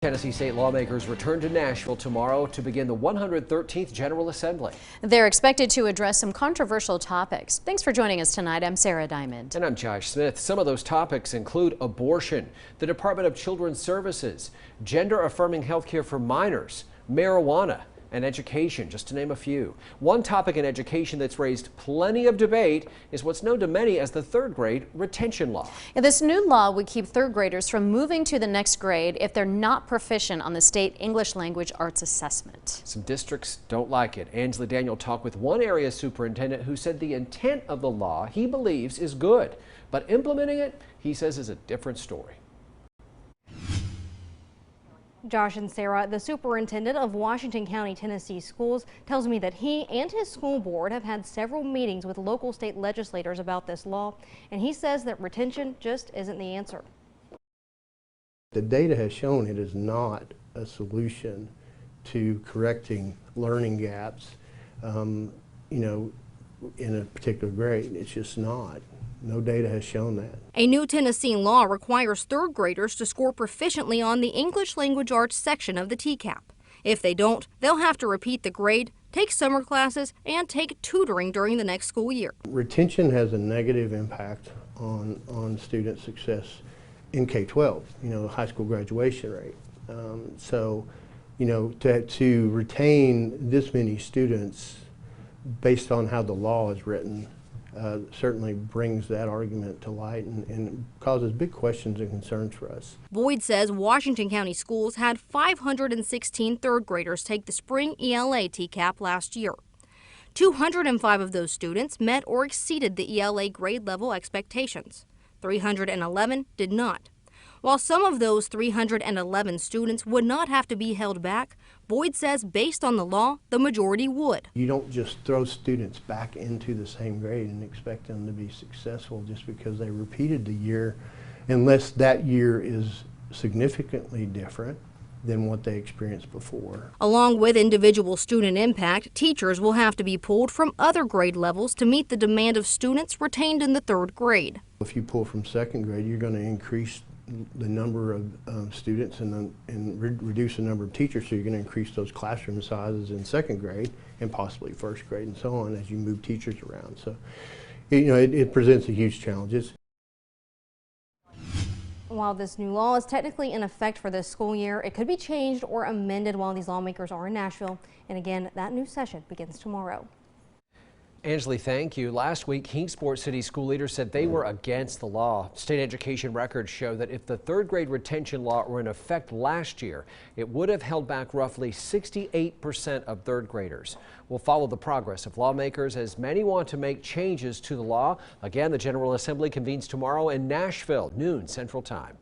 Tennessee state lawmakers return to Nashville tomorrow to begin the 113th General Assembly. They're expected to address some controversial topics. Thanks for joining us tonight. I'm Sarah Diamond. And I'm Josh Smith. Some of those topics include abortion, the Department of Children's Services, gender-affirming health care for minors, marijuana, and education, just to name a few. One topic in education that's raised plenty of debate is what's known to many as the third grade retention law. This new law would keep third graders from moving to the next grade if they're not proficient on the state English language arts assessment. Some districts don't like it. Angela Daniel talked with one area superintendent who said the intent of the law he believes is good, but implementing it, he says, is a different story. Josh and Sarah, the superintendent of Washington County, Tennessee schools, tells me that he and his school board have had several meetings with local state legislators about this law, and he says that retention just isn't the answer. The data has shown it is not a solution to correcting learning gaps, in a particular grade. It's just not. No data has shown that. A new Tennessee law requires third graders to score proficiently on the English language arts section of the TCAP. If they don't, they'll have to repeat the grade, take summer classes, and take tutoring during the next school year. Retention has a negative impact on student success in K-12, the high school graduation rate. To retain this many students based on how the law is written certainly brings that argument to light and causes big questions and concerns for us. Boyd says Washington County schools had 516 third graders take the spring ELA TCAP last year. 205 of those students met or exceeded the ELA grade level expectations. 311 did not. While some of those 311 students would not have to be held back, Boyd says based on the law, the majority would. You don't just throw students back into the same grade and expect them to be successful just because they repeated the year, unless that year is significantly different than what they experienced before. Along with individual student impact, teachers will have to be pulled from other grade levels to meet the demand of students retained in the third grade. If you pull from second grade, you're going to increase the number of students and reduce the number of teachers, so you're going to increase those classroom sizes in second grade and possibly first grade and so on as you move teachers around. So, it presents a huge challenge. While this new law is technically in effect for this school year, it could be changed or amended while these lawmakers are in Nashville. And again, that new session begins tomorrow. Angela, thank you. Last week, Kingsport City school leaders said they were against the law. State education records show that if the third grade retention law were in effect last year, it would have held back roughly 68% of third graders. We'll follow the progress of lawmakers as many want to make changes to the law. Again, the General Assembly convenes tomorrow in Nashville, noon Central Time.